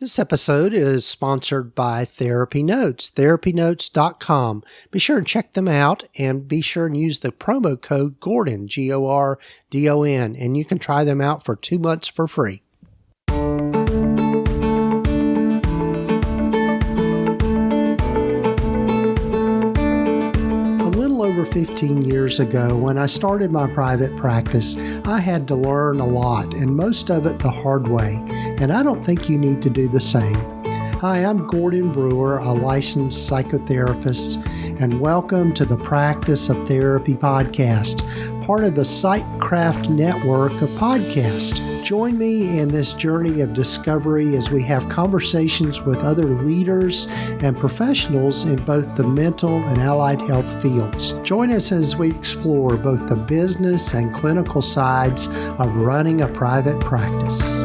This episode is sponsored by TherapyNotes, therapynotes.com. Be sure and check them out and be sure and use the promo code Gordon, Gordon, and you can try them out for 2 months for free. Over 15 years ago, when I started my private practice, I had to learn a lot, and most of it the hard way, and I don't think you need to do the same. Hi, I'm Gordon Brewer, a licensed psychotherapist, and welcome to the Practice of Therapy podcast, part of the PsychCraft network of podcasts. Join me in this journey of discovery as we have conversations with other leaders and professionals in both the mental and allied health fields. Join us as we explore both the business and clinical sides of running a private practice.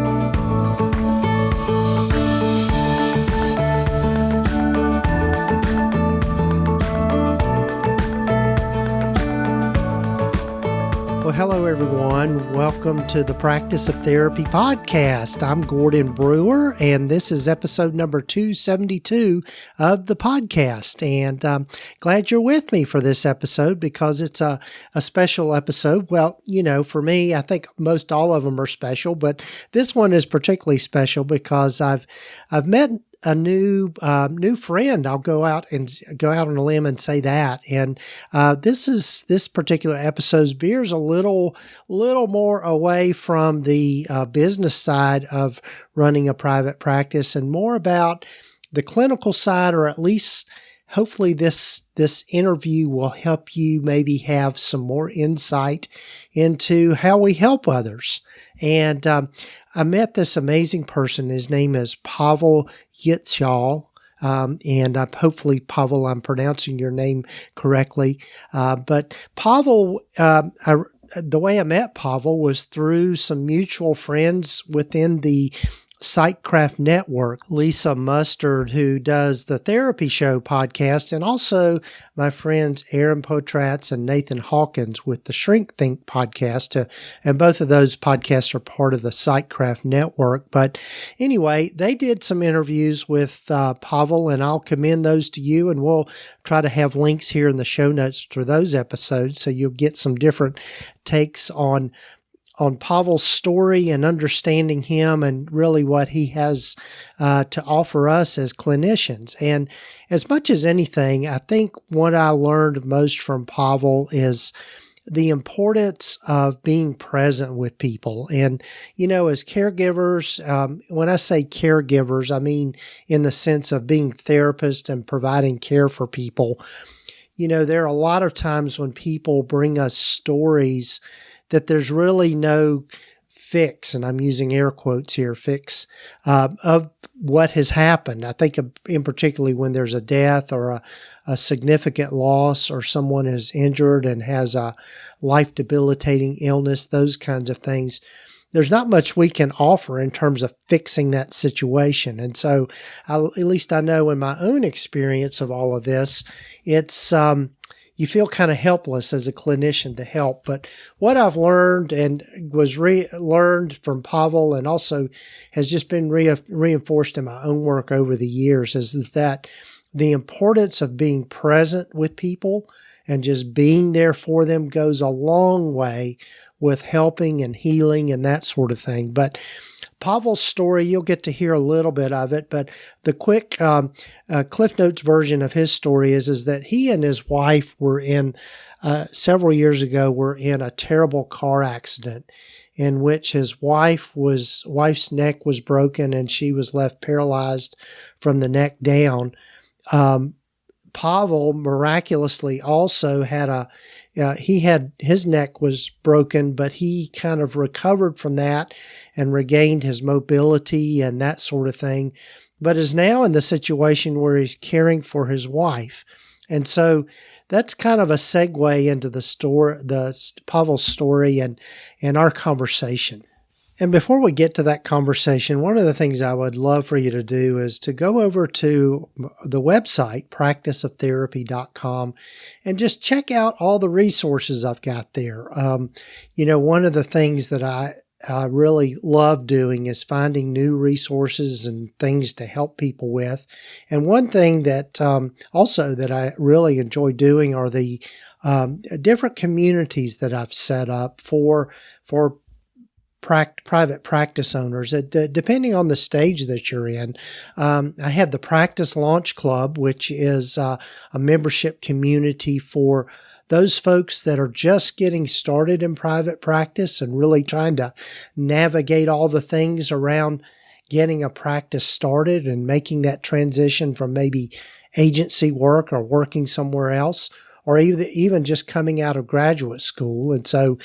Well, hello, everyone. Welcome to the Practice of Therapy podcast. I'm Gordon Brewer, and this is episode number 272 of the podcast. And I'm glad you're with me for this episode because it's a special episode. Well, you know, for me, I think most all of them are special, but this one is particularly special because I've met a new friend. I'll go out on a limb and say that. And this particular episode veers a little more away from the business side of running a private practice and more about the clinical side, or at least hopefully this interview will help you maybe have some more insight into how we help others. And I met this amazing person. His name is Pavel Ythjall. And hopefully, Pavel, I'm pronouncing your name correctly. But Pavel, the way I met Pavel was through some mutual friends within the PsychCraft network, Lisa Mustard, who does the Therapy Show podcast, and also my friends Aaron Potratz and Nathan Hawkins with the Shrink Think podcast. And both of those podcasts are part of the PsychCraft network. But anyway, they did some interviews with Pavel, and I'll commend those to you, and we'll try to have links here in the show notes for those episodes so you'll get some different takes on Pavel's story and understanding him and really what he has to offer us as clinicians. And as much as anything, I think what I learned most from Pavel is the importance of being present with people. And, you know, as caregivers, when I say caregivers, I mean in the sense of being therapists and providing care for people. You know, there are a lot of times when people bring us stories that there's really no fix, and I'm using air quotes here, fix, of what has happened. I think in particularly when there's a death or a significant loss, or someone is injured and has a life-debilitating illness, those kinds of things. There's not much we can offer in terms of fixing that situation. And so at least I know in my own experience of all of this, it's you feel kind of helpless as a clinician to help. But what I've learned and was learned from Pavel, and also has just been reinforced in my own work over the years, is that the importance of being present with people and just being there for them goes a long way with helping and healing and that sort of thing. But Pavel's story, you'll get to hear a little bit of it, but the quick Cliff Notes version of his story is that he and his wife were several years ago, were in a terrible car accident in which his wife's neck was broken and she was left paralyzed from the neck down. Pavel miraculously also had his neck was broken, but he kind of recovered from that and regained his mobility and that sort of thing, but is now in the situation where he's caring for his wife. And so that's kind of a segue into the Pavel's story and our conversation. And before we get to that conversation, one of the things I would love for you to do is to go over to the website, practiceoftherapy.com, and just check out all the resources I've got there. One of the things that I really love doing is finding new resources and things to help people with. And one thing that also that I really enjoy doing are the different communities that I've set up for private practice owners, depending on the stage that you're in. I have the Practice Launch Club, which is a membership community for those folks that are just getting started in private practice and really trying to navigate all the things around getting a practice started and making that transition from maybe agency work or working somewhere else, or even just coming out of graduate school. And so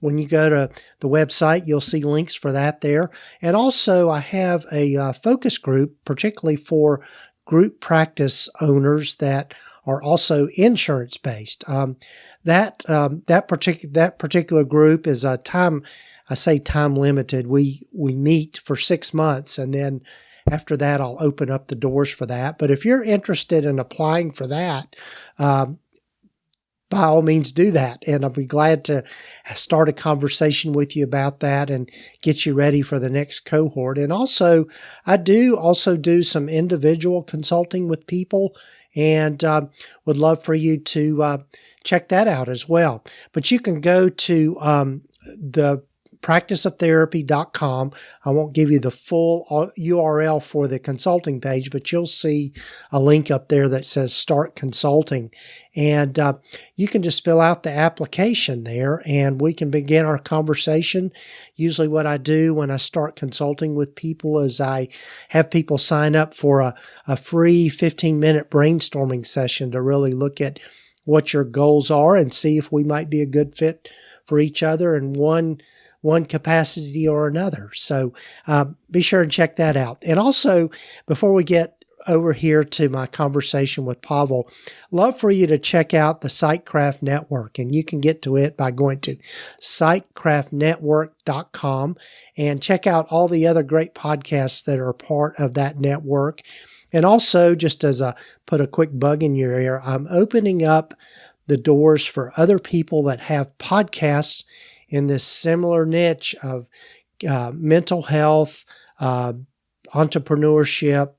when you go to the website, you'll see links for that there. And also I have a focus group, particularly for group practice owners that are also insurance-based. That particular group is time limited. We meet for 6 months, and then after that, I'll open up the doors for that. But if you're interested in applying for that, by all means do that. And I'll be glad to start a conversation with you about that and get you ready for the next cohort. And also, I do some individual consulting with people, and would love for you to check that out as well. But you can go to the practiceoftherapy.com. I won't give you the full URL for the consulting page, but you'll see a link up there that says Start Consulting. And you can just fill out the application there and we can begin our conversation. Usually what I do when I start consulting with people is I have people sign up for a free 15-minute brainstorming session to really look at what your goals are and see if we might be a good fit for each other in one capacity or another. So be sure and check that out. And also, before we get over here to my conversation with Pavel, love for you to check out the Sightcraft Network. And you can get to it by going to sightcraftnetwork.com and check out all the other great podcasts that are part of that network. And also, just as put a quick bug in your ear, I'm opening up the doors for other people that have podcasts in this similar niche of mental health, entrepreneurship,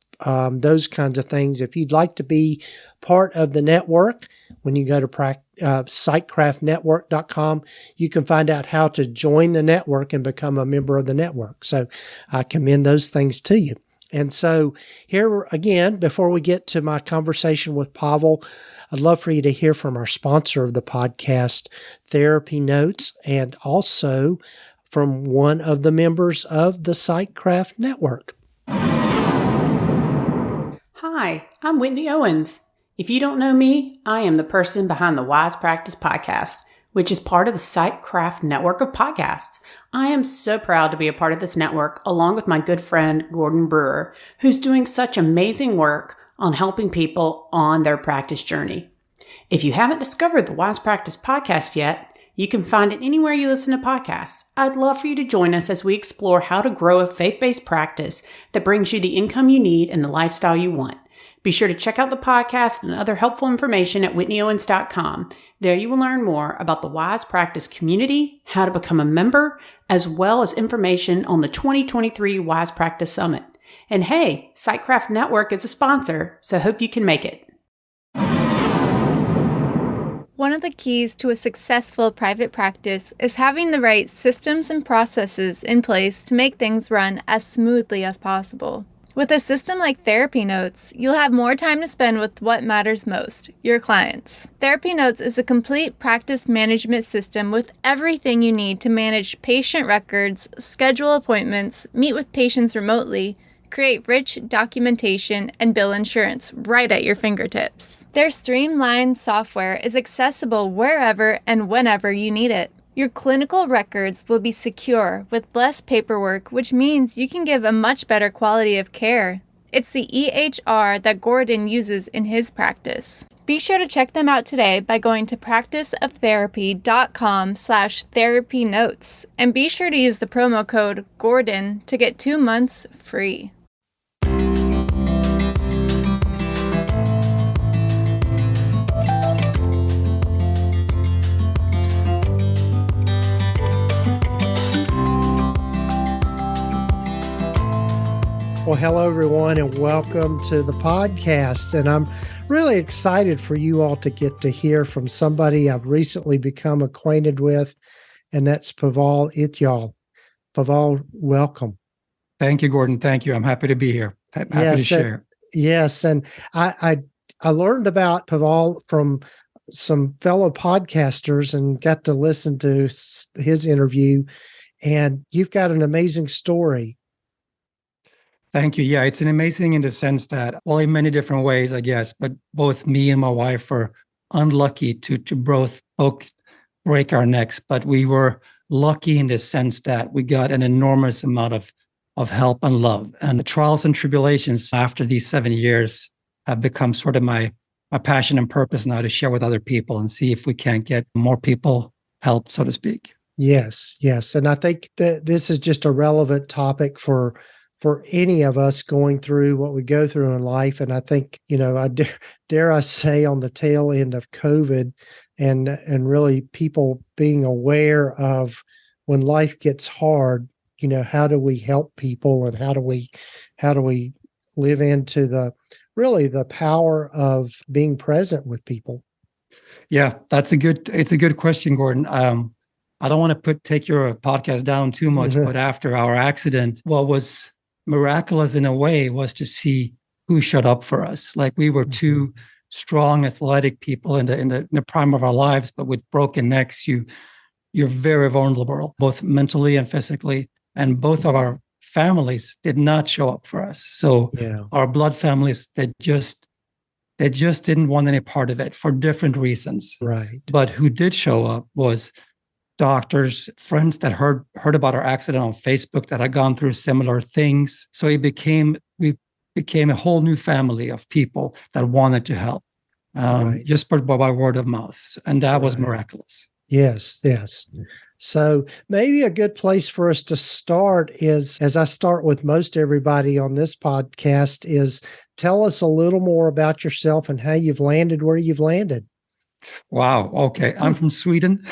those kinds of things. If you'd like to be part of the network, when you go to sightcraftnetwork.com, you can find out how to join the network and become a member of the network. So I commend those things to you. And so here again, before we get to my conversation with Pavel, I'd love for you to hear from our sponsor of the podcast, TherapyNotes, and also from one of the members of the Sightcraft Network. Hi, I'm Whitney Owens. If you don't know me, I am the person behind the Wise Practice podcast, which is part of the Sightcraft network of podcasts. I am so proud to be a part of this network, along with my good friend, Gordon Brewer, who's doing such amazing work on helping people on their practice journey. If you haven't discovered the Wise Practice podcast yet, you can find it anywhere you listen to podcasts. I'd love for you to join us as we explore how to grow a faith-based practice that brings you the income you need and the lifestyle you want. Be sure to check out the podcast and other helpful information at whitneyowens.com. There you will learn more about the Wise Practice community, how to become a member, as well as information on the 2023 Wise Practice Summit. And hey, Sightcraft Network is a sponsor, so hope you can make it. One of the keys to a successful private practice is having the right systems and processes in place to make things run as smoothly as possible. With a system like TherapyNotes, you'll have more time to spend with what matters most, your clients. TherapyNotes is a complete practice management system with everything you need to manage patient records, schedule appointments, meet with patients remotely, create rich documentation, and bill insurance right at your fingertips. Their streamlined software is accessible wherever and whenever you need it. Your clinical records will be secure with less paperwork, which means you can give a much better quality of care. It's the EHR that Gordon uses in his practice. Be sure to check them out today by going to practiceoftherapy.com/therapynotes and be sure to use the promo code GORDON to get 2 months free. Well, hello, everyone, and welcome to the podcast. And I'm really excited for you all to get to hear from somebody I've recently become acquainted with, and that's Pavel Ythjall. Pavel, welcome. Thank you, Gordon. Thank you. I'm happy to be here. Happy to share. Yes, and I learned about Pavel from some fellow podcasters and got to listen to his interview, and you've got an amazing story. Thank you. Yeah, it's an amazing in the sense that, well, in many different ways, I guess, but both me and my wife were unlucky to both break our necks, but we were lucky in the sense that we got an enormous amount of help and love. And the trials and tribulations after these 7 years have become sort of my passion and purpose now to share with other people and see if we can't get more people help, so to speak. Yes. And I think that this is just a relevant topic for any of us going through what we go through in life. And I think, I dare I say on the tail end of COVID and really people being aware of when life gets hard, how do we help people and how do we live into the power of being present with people? Yeah, it's a good question, Gordon. I don't want to take your podcast down too much, but after our accident, what was miraculous in a way was to see who showed up for us. Like we were two strong, athletic people in the prime of our lives, but with broken necks, you're very vulnerable, both mentally and physically. And both of our families did not show up for us. So our blood families, they just didn't want any part of it for different reasons. Right. But who did show up was doctors, friends that heard about our accident on Facebook that had gone through similar things. So we became a whole new family of people that wanted to help, just by word of mouth. And that was miraculous. Yes. So maybe a good place for us to start is, as I start with most everybody on this podcast, is tell us a little more about yourself and how you've landed where you've landed. Wow. Okay. I'm from Sweden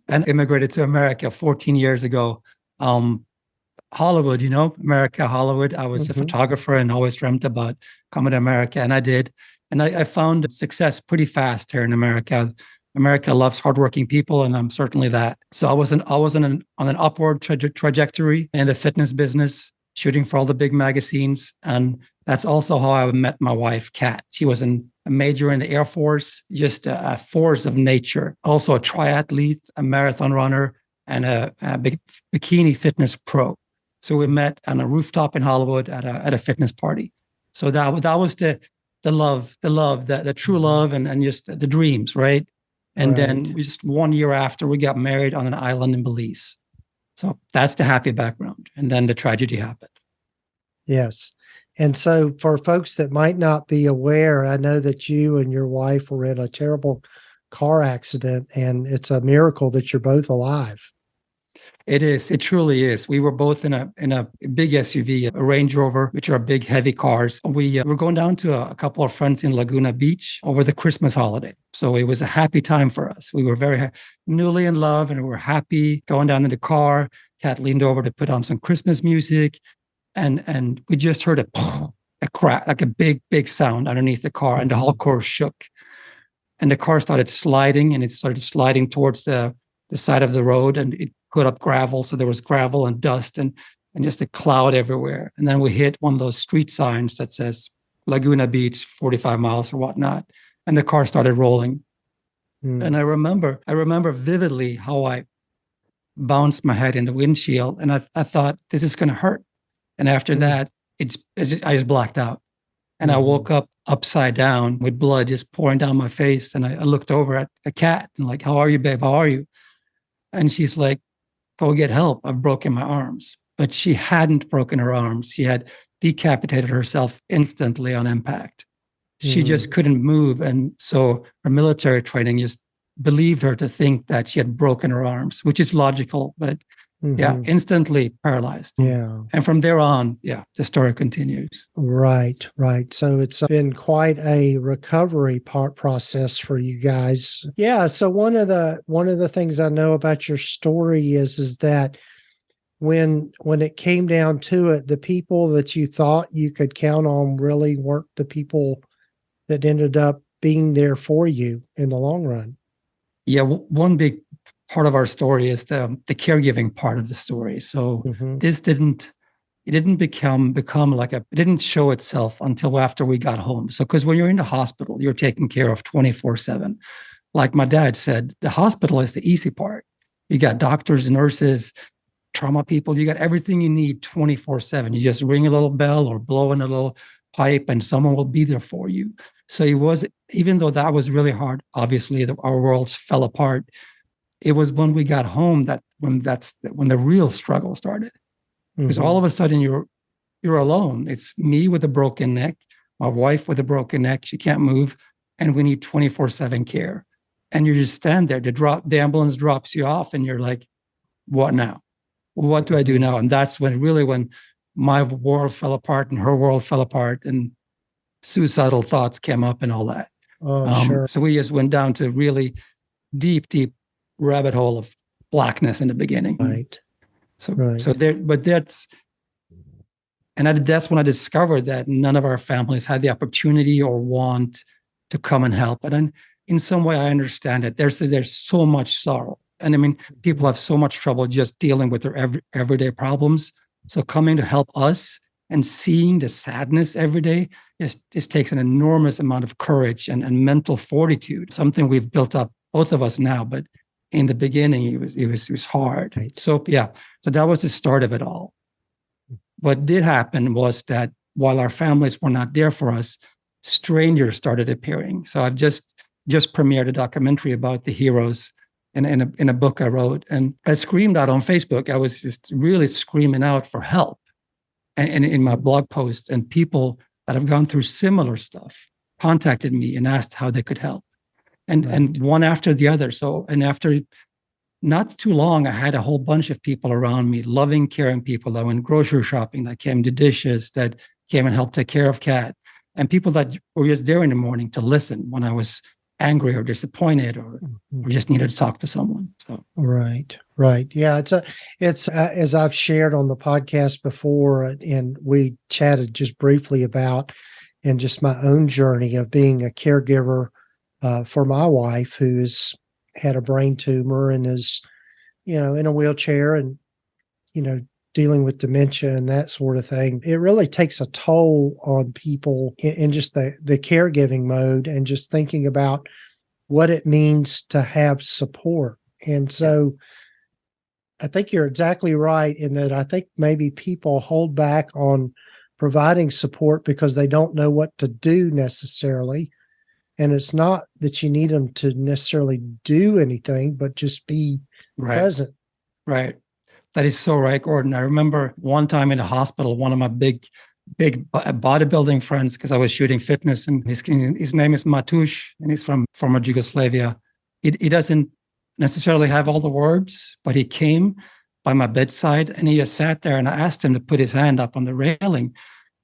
and immigrated to America 14 years ago. Hollywood, America, Hollywood. I was a photographer and always dreamt about coming to America, and I did. And I found success pretty fast here in America. America loves hardworking people, and I'm certainly that. So I was on an upward trajectory in the fitness business, shooting for all the big magazines. And that's also how I met my wife, Kat. She was a major in the Air Force, just a force of nature. Also a triathlete, a marathon runner, and a bikini fitness pro. So we met on a rooftop in Hollywood at a fitness party. So that was the love, the true love, and just the dreams, right? And then just 1 year after, we got married on an island in Belize. So that's the happy background. And then the tragedy happened. Yes. And so for folks that might not be aware, I know that you and your wife were in a terrible car accident, and it's a miracle that you're both alive. It is. It truly is. We were both in a big SUV, a Range Rover, which are big, heavy cars. We were going down to a couple of friends in Laguna Beach over the Christmas holiday. So it was a happy time for us. We were very newly in love, and we were happy going down in the car. Kat leaned over to put on some Christmas music, and we just heard a crack, like a big, big sound underneath the car, and the whole car shook. And the car started sliding, and it started sliding towards the side of the road, and it put up gravel. So there was gravel and dust and just a cloud everywhere. And then we hit one of those street signs that says Laguna Beach, 45 miles or whatnot. And the car started rolling. And I remember vividly how I bounced my head in the windshield. And I thought, this is going to hurt. And after that, I just blacked out. And I woke up upside down with blood just pouring down my face. And I looked over at a Kat and like, how are you, babe? How are you? And she's like, go get help. I've broken my arms. But she hadn't broken her arms. She had decapitated herself instantly on impact. She just couldn't move. And so her military training just believed her to think that she had broken her arms, which is logical, but instantly paralyzed. Yeah. And from there on, the story continues. Right. So it's been quite a recovery process for you guys. Yeah. So one of the things I know about your story is that when it came down to it, the people that you thought you could count on really weren't the people that ended up being there for you in the long run. Yeah, one big part of our story is the caregiving part of the story. So this didn't become like it didn't show itself until after we got home. So because when you're in the hospital, you're taken care of 24/7. Like my dad said, the hospital is the easy part. You got doctors, nurses, trauma people, you got everything you need 24/7. You just ring a little bell or blow in a little pipe and someone will be there for you. So it was, even though that was really hard, obviously our worlds fell apart. It was when we got home when the real struggle started. Because all of a sudden you're alone. It's me with a broken neck, my wife with a broken neck, she can't move, and we need 24/7 care. And you just stand there. The ambulance drops you off, and you're like, what now? What do I do now? And that's when my world fell apart and her world fell apart, and suicidal thoughts came up and all that. Sure. So we just went down to really deep rabbit hole of blackness in the beginning. Right. That's when I discovered that none of our families had the opportunity or want to come and help. And in some way, I understand it. There's so much sorrow. And I mean, people have so much trouble just dealing with their everyday problems. So coming to help us and seeing the sadness every day just takes an enormous amount of courage and mental fortitude, something we've built up, both of us now, but in the beginning, it was hard. Right. So that was the start of it all. What did happen was that while our families were not there for us, strangers started appearing. So I've just premiered a documentary about the heroes in a book I wrote, and I screamed out on Facebook. I was just really screaming out for help, and in my blog posts, and people that have gone through similar stuff contacted me and asked how they could help. And one after the other. So, and after not too long, I had a whole bunch of people around me, loving, caring people that went grocery shopping, that came to dishes, that came and helped take care of Kat, and people that were just there in the morning to listen when I was angry or disappointed or just needed to talk to someone. So right. Yeah, it's as I've shared on the podcast before, and we chatted just briefly about, and just my own journey of being a caregiver for my wife, who's had a brain tumor and is, in a wheelchair and, dealing with dementia and that sort of thing. It really takes a toll on people in just the caregiving mode, and just thinking about what it means to have support. And so I think you're exactly right in that I think maybe people hold back on providing support because they don't know what to do necessarily. And it's not that you need them to necessarily do anything, but just be present. Right. That is so right, Gordon. I remember one time in the hospital, one of my big bodybuilding friends, because I was shooting fitness, and his name is Matush, and he's from former Yugoslavia. He doesn't necessarily have all the words, but he came by my bedside and he just sat there, and I asked him to put his hand up on the railing,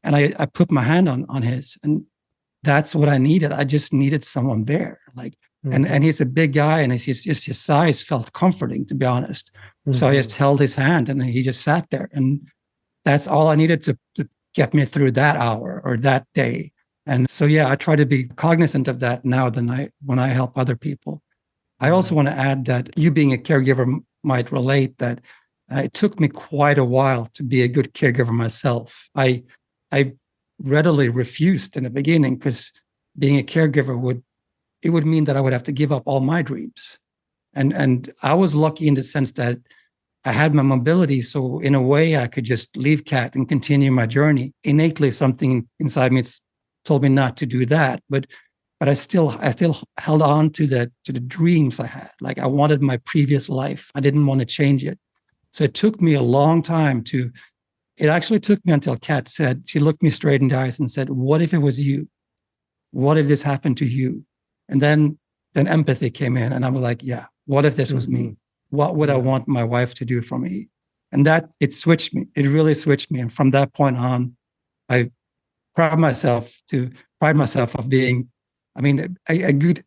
and I put my hand on his, and that's what I needed. I just needed someone there. And he's a big guy, and his size felt comforting, to be honest. So I just held his hand, and he just sat there, and that's all I needed to get me through that hour or that day. And so, I try to be cognizant of that now when I help other people. I also want to add that you being a caregiver might relate that it took me quite a while to be a good caregiver myself. I readily refused in the beginning, because being a caregiver would mean that I would have to give up all my dreams. And I was lucky in the sense that I had my mobility. So in a way, I could just leave Kat and continue my journey. Innately, something inside me told me not to do that. But I still held on to the dreams I had. Like, I wanted my previous life. I didn't want to change it. So it took me a long time it actually took me until Kat she looked me straight in the eyes and said, "What if it was you? What if this happened to you?" And then empathy came in, and I was like, yeah, what if this was me? What would I want my wife to do for me? And it switched me. It really switched me. And from that point on, I pride myself of being, as good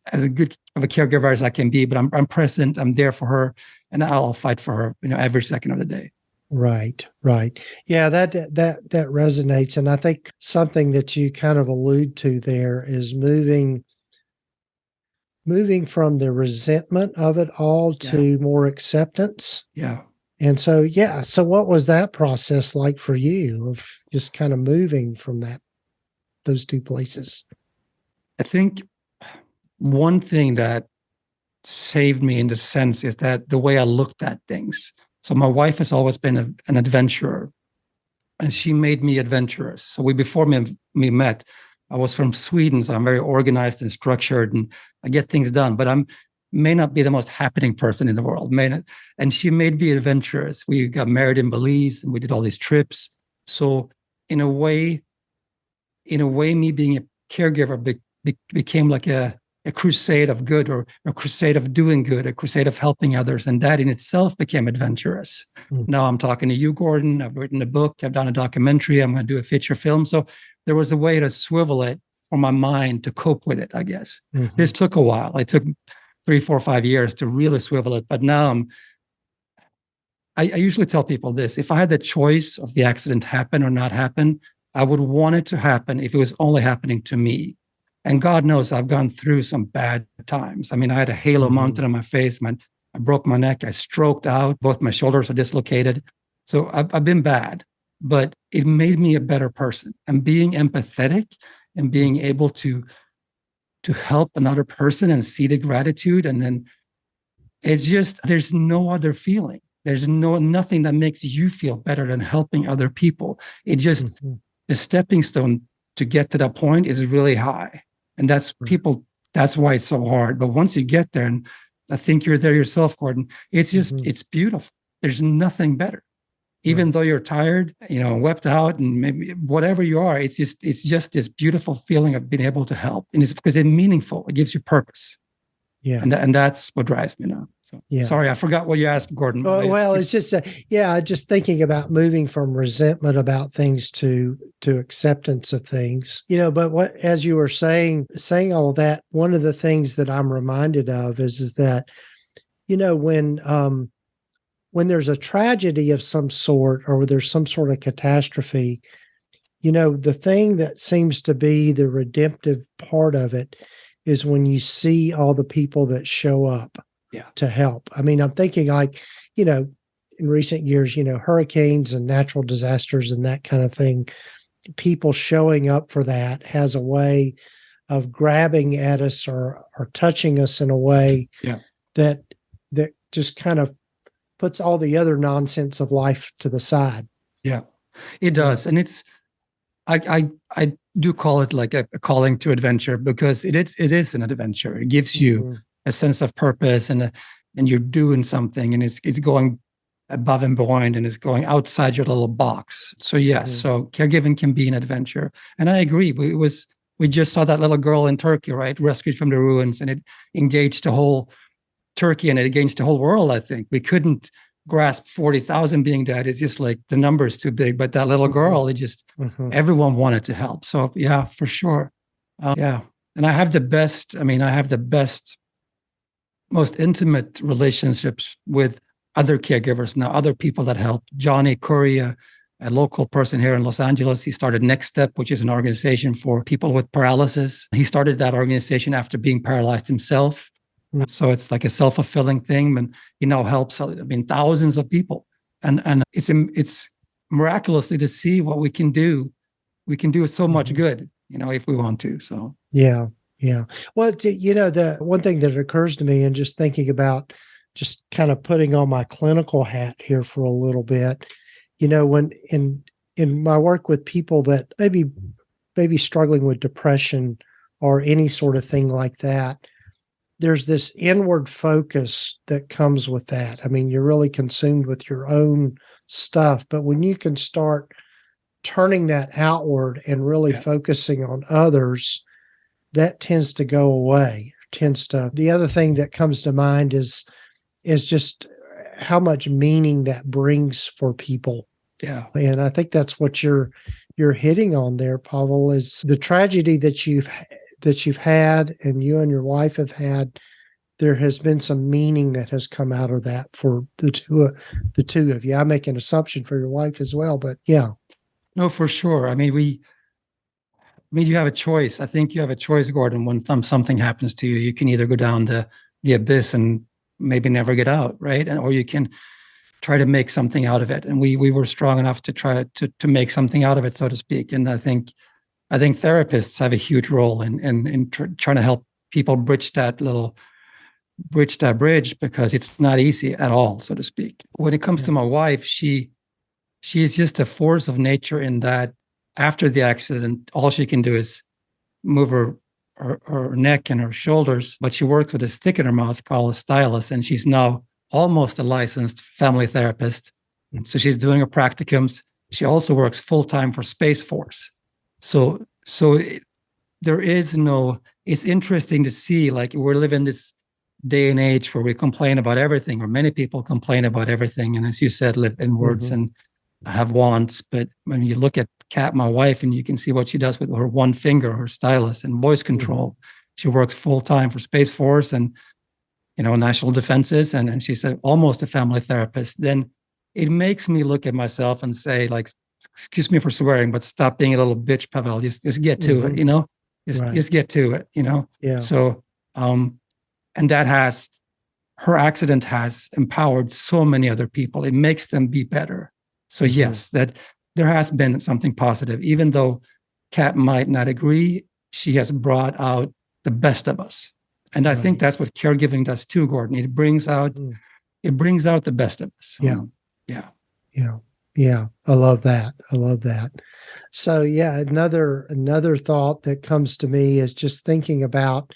of a caregiver as I can be, but I'm present, I'm there for her, and I'll fight for her, every second of the day. Right, right. Yeah, that resonates. And I think something that you kind of allude to there is moving from the resentment of it all Yeah. to more acceptance. Yeah. And so, yeah. So what was that process like for you of just kind of moving from those two places? I think one thing that saved me in the sense is that the way I looked at things. So my wife has always been an adventurer, and she made me adventurous. So before me met, I was from Sweden, so I'm very organized and structured, and I get things done. But I'm may not be the most happening person in the world. May not, and she made me adventurous. We got married in Belize, and we did all these trips. So in a way, me being a caregiver became like a crusade of good, or a crusade of doing good, a crusade of helping others. And that in itself became adventurous. Mm. Now I'm talking to you, Gordon. I've written a book. I've done a documentary. I'm going to do a feature film. So there was a way to swivel it for my mind to cope with it, I guess. Mm-hmm. This took a while. It took 3, 4, 5 years to really swivel it. But now I usually tell people this: if I had the choice of the accident happen or not happen, I would want it to happen if it was only happening to me. And God knows I've gone through some bad times. I mean, I had a halo mounted on my face. I broke my neck. I stroked out. Both my shoulders are dislocated. So I've been bad, but it made me a better person. And being empathetic and being able to help another person and see the gratitude, and then it's just, there's no other feeling. There's nothing that makes you feel better than helping other people. It just, the stepping stone to get to that point is really high. And that's why it's so hard. But once you get there, and I think you're there yourself, Gordon, it's just, it's beautiful. There's nothing better. Even though you're tired, wept out, and maybe whatever you are, it's just this beautiful feeling of being able to help. And it's because it's meaningful. It gives you purpose. Yeah. And that's what drives me now. So sorry, I forgot what you asked, Gordon. Well, it's just, just thinking about moving from resentment about things to acceptance of things, but as you were saying all that, one of the things that I'm reminded of is that, when there's a tragedy of some sort, or there's some sort of catastrophe, the thing that seems to be the redemptive part of it is when you see all the people that show up to help. I mean, I'm thinking like, in recent years, hurricanes and natural disasters and that kind of thing, people showing up for that has a way of grabbing at us or touching us in a way that just kind of puts all the other nonsense of life to the side. Yeah, it does. And it's, I do call it like a calling to adventure, because it is an adventure. It gives you a sense of purpose, and you're doing something, and it's going above and beyond, and it's going outside your little box. So yes, so caregiving can be an adventure. And I agree. We just saw that little girl in Turkey, right? Rescued from the ruins, and it engaged the whole Turkey, and it engaged the whole world. I think we couldn't grasp 40,000 being dead. It's just like the number is too big. But that little girl, it just everyone wanted to help. So yeah, for sure. And I have the best, most intimate relationships with other caregivers now, other people that help. Johnny Curry, a local person here in Los Angeles, he started Next Step, which is an organization for people with paralysis. He started that organization after being paralyzed himself. So it's like a self-fulfilling thing, and he now helps, thousands of people. And it's miraculously to see what we can do. We can do so much good, if we want to. So yeah. Well, the one thing that occurs to me, and just thinking about just kind of putting on my clinical hat here for a little bit, when in my work with people that maybe struggling with depression or any sort of thing like that, there's this inward focus that comes with that. I mean, you're really consumed with your own stuff, but when you can start turning that outward and really focusing on others, that tends to go away. The other thing that comes to mind is just how much meaning that brings for people. Yeah. And I think that's what you're hitting on there, Pavel, is the tragedy that you've had and you and your wife have had there has been some meaning that has come out of that for the two of you. I make an assumption for your wife as well, but yeah. No, for sure. I mean, you have a choice. I think you have a choice, Gordon. When something happens to you, you can either go down the abyss and maybe never get out, right? Or you can try to make something out of it. And we were strong enough to try to make something out of it, so to speak. And I think therapists have a huge role in trying to help people bridge that bridge, because it's not easy at all, so to speak. When it comes to my wife, she is just a force of nature in that after the accident, all she can do is move her neck and her shoulders, but she works with a stick in her mouth called a stylus, and she's now almost a licensed family therapist. So she's doing her practicums. She also works full-time for Space Force. So there is no, it's interesting to see, like, we're living this day and age where we complain about everything, or many people complain about everything. And as you said, live in words and have wants. But when you look at Kat, my wife, and you can see what she does with her one finger, her stylus and voice control. She works full-time for Space Force and, national defenses. And she's almost a family therapist. Then it makes me look at myself and say, like, excuse me for swearing, but stop being a little bitch, Pavel. Just get to it, just get to it, Yeah. So, and her accident has empowered so many other people. It makes them be better. So yes, that there has been something positive, even though Kat might not agree. She has brought out the best of us. And I think that's what caregiving does too, Gordon. It brings out the best of us. Yeah. I love that. So yeah, another thought that comes to me is just thinking about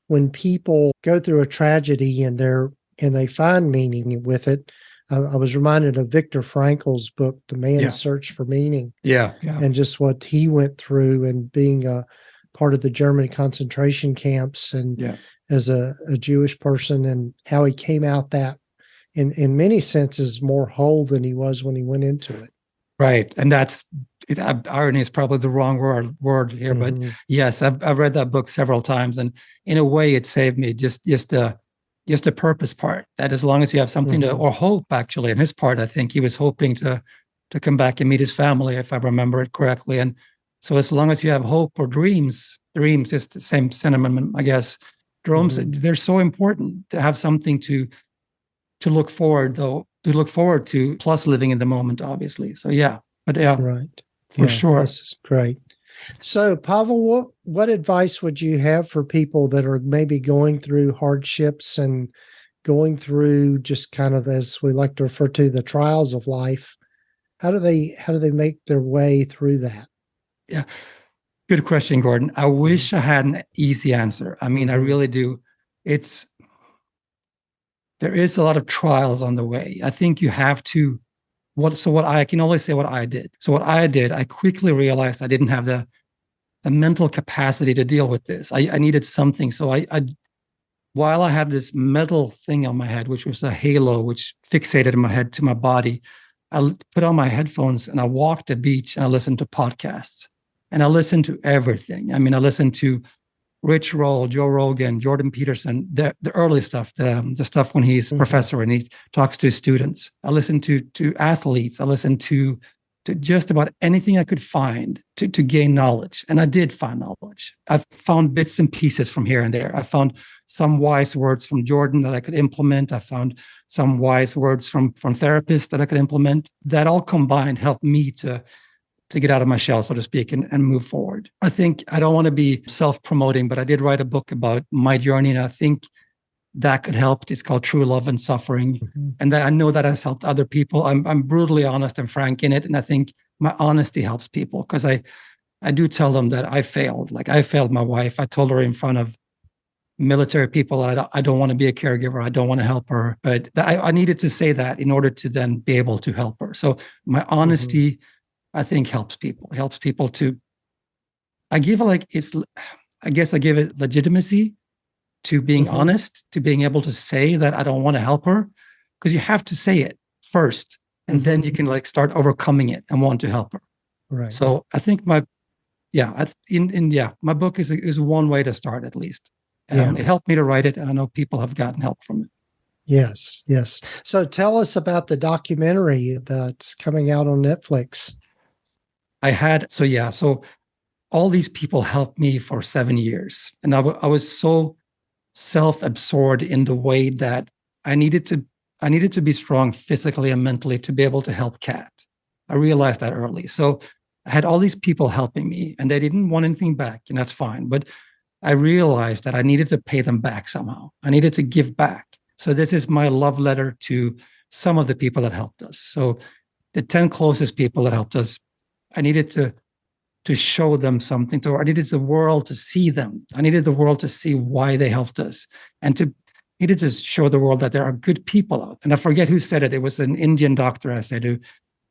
when people go through a tragedy and they find meaning with it. I was reminded of Viktor Frankl's book, The Man's Search for Meaning. Yeah. And just what he went through, and being a part of the German concentration camps, and as a Jewish person, and how he came out that in many senses more whole than he was when he went into it. Right. And irony is probably the wrong word here, but yes, I've read that book several times, and in a way it saved me. Just the purpose part, that as long as you have something to, or hope, actually, in his part, I think he was hoping to come back and meet his family, if I remember it correctly. And so as long as you have hope or dreams is the same sentiment, I guess. Dreams, they're so important to have something to look forward to, plus living in the moment, obviously. So for sure. This is great. So, Pavel, what advice would you have for people that are maybe going through hardships and going through just kind of, as we like to refer to, the trials of life? How do they make their way through that? Yeah, good question, Gordon. I wish I had an easy answer. I mean, I really do. There is a lot of trials on the way. I think you have to. I can only say what I did. So what I did, I quickly realized I didn't have the mental capacity to deal with this. I needed something. So I while I had this metal thing on my head, which was a halo, which fixated in my head to my body, I put on my headphones and I walked the beach and I listened to podcasts, and I listened to everything. I mean, I listened to Rich Roll, Joe Rogan, Jordan Peterson, the early stuff, the stuff when he's a professor and he talks to his students. I listened to athletes. I listened to just about anything I could find to gain knowledge. And I did find knowledge. I found bits and pieces from here and there. I found some wise words from Jordan that I could implement. I found some wise words from therapists that I could implement. That all combined helped me to get out of my shell, so to speak, and move forward. I think I don't want to be self-promoting, but I did write a book about my journey, and I think that could help. It's called True Love and Suffering. And that I know that has helped other people. I'm brutally honest and frank in it. And I think my honesty helps people, because I do tell them that I failed. Like, I failed my wife. I told her in front of military people that I don't want to be a caregiver. I don't want to help her. But I needed to say that in order to then be able to help her. So my honesty, I think, helps people. It helps people to, I give it legitimacy to being honest, to being able to say that I don't want to help her, because you have to say it first, and then you can start overcoming it and want to help her. Right. So I think my book is one way to start, at least. Yeah. It helped me to write it, and I know people have gotten help from it. Yes. Yes. So tell us about the documentary that's coming out on Netflix. So all these people helped me for 7 years. And I was so self-absorbed in the way that I needed to be strong physically and mentally to be able to help Kat. I realized that early. So I had all these people helping me, and they didn't want anything back, and that's fine. But I realized that I needed to pay them back somehow. I needed to give back. So this is my love letter to some of the people that helped us. So the 10 closest people that helped us, I needed to show them something. I needed the world to see them. I needed the world to see why they helped us, and needed to show the world that there are good people out. And I forget who said it. It was an Indian doctor, I said, who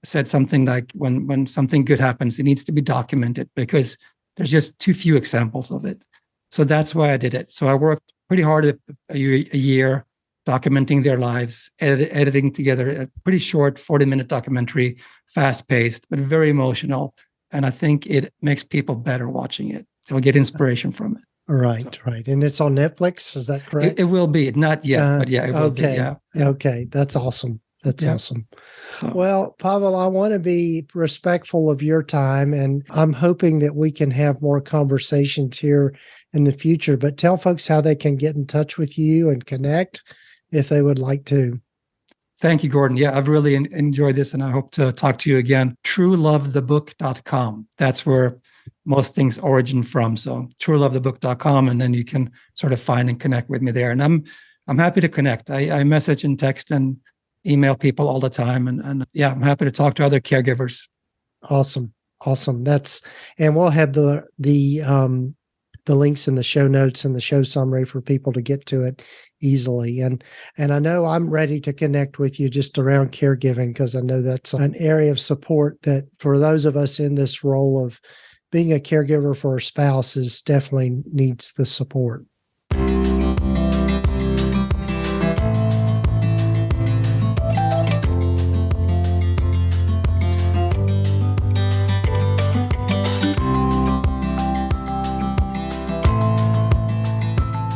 said something like, when something good happens, it needs to be documented because there's just too few examples of it. So that's why I did it. So I worked pretty hard a year documenting their lives, editing together a pretty short 40-minute documentary, fast-paced, but very emotional. And I think it makes people better watching it. They'll get inspiration from it. Right. And it's on Netflix. Is that correct? It will be. Not yet, but yeah, it will okay. be. Yeah. Okay. That's awesome. That's awesome. So, well, Pavel, I want to be respectful of your time, and I'm hoping that we can have more conversations here in the future. But tell folks how they can get in touch with you and connect if they would like to. Thank you, Gordon. Yeah, I've really enjoyed this, and I hope to talk to you again. truelovethebook.com. That's where most things origin from. So truelovethebook.com, and then you can sort of find and connect with me there. And I'm happy to connect. I message and text and email people all the time. And yeah, I'm happy to talk to other caregivers. Awesome. And we'll have the links in the show notes and the show summary for people to get to it easily. And I know I'm ready to connect with you just around caregiving, because I know that's an area of support that for those of us in this role of being a caregiver for our spouses definitely needs the support.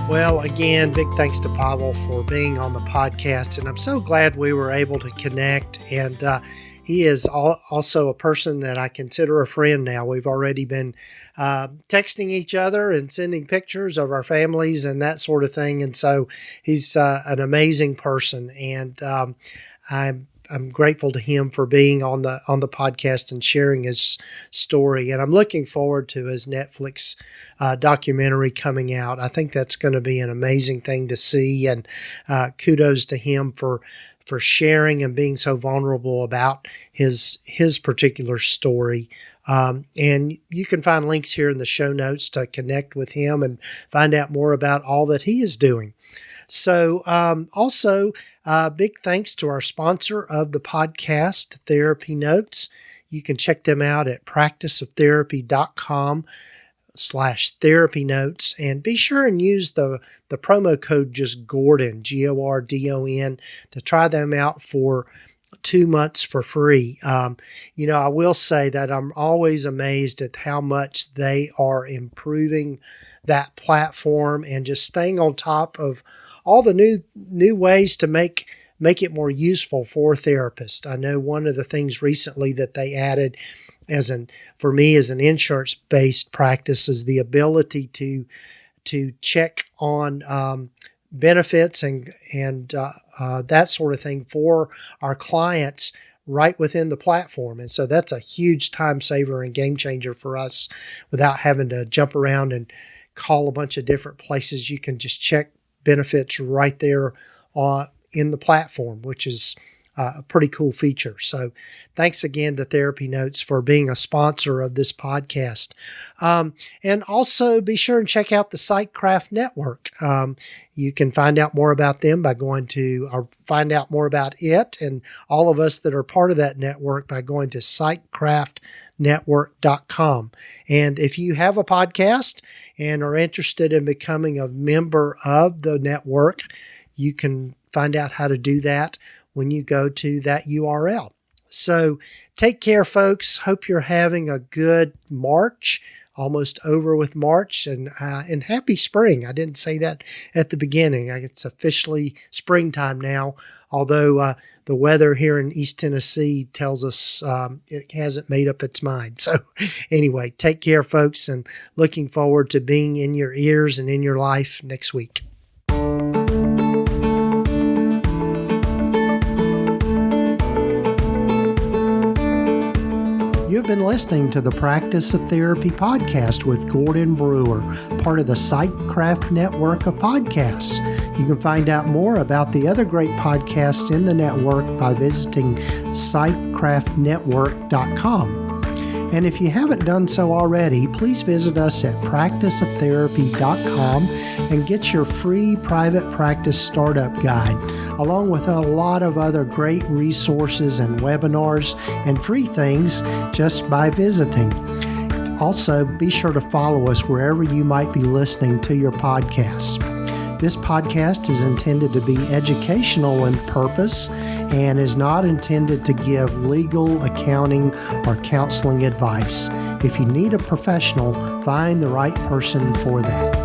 Well, again, big thanks to Pavel for being on the podcast. And I'm so glad we were able to connect. And he is also a person that I consider a friend now. We've already been texting each other and sending pictures of our families and that sort of thing. And so he's an amazing person. And I'm grateful to him for being on the podcast and sharing his story. And I'm looking forward to his Netflix documentary coming out. I think that's going to be an amazing thing to see. And kudos to him for sharing and being so vulnerable about his particular story. And you can find links here in the show notes to connect with him and find out more about all that he is doing. So also, big thanks to our sponsor of the podcast, TherapyNotes. You can check them out at practiceoftherapy.com/therapynotes, and be sure and use the promo code just Gordon, Gordon, to try them out for 2 months for free. I will say that I'm always amazed at how much they are improving that platform and just staying on top of all the new ways to make it more useful for therapists. I know one of the things recently that they added for me as an insurance-based practice is the ability to check on benefits and that sort of thing for our clients right within the platform. And so that's a huge time saver and game changer for us without having to jump around and call a bunch of different places. You can just check benefits right there in the platform, which is a pretty cool feature. So thanks again to TherapyNotes for being a sponsor of this podcast. And also be sure and check out the Psychcraft Network. You can find out more about them by find out more about it and all of us that are part of that network by going to psychcraftnetwork.com. And if you have a podcast and are interested in becoming a member of the network, you can find out how to do that when you go to that URL. So take care, folks. Hope you're having a good March. almost over with March, and happy spring. I didn't say that at the beginning. It's officially springtime now, although the weather here in East Tennessee tells us it hasn't made up its mind. So anyway, take care, folks, and looking forward to being in your ears and in your life next week. You've been listening to the Practice of Therapy podcast with Gordon Brewer, part of the PsychCraft network of podcasts. You can find out more about the other great podcasts in the network by visiting psychcraftnetwork.com. And if you haven't done so already, please visit us at practiceoftherapy.com and get your free private practice startup guide, along with a lot of other great resources and webinars and free things just by visiting. Also, be sure to follow us wherever you might be listening to your podcasts. This podcast is intended to be educational in purpose and is not intended to give legal, accounting, or counseling advice. If you need a professional, find the right person for that.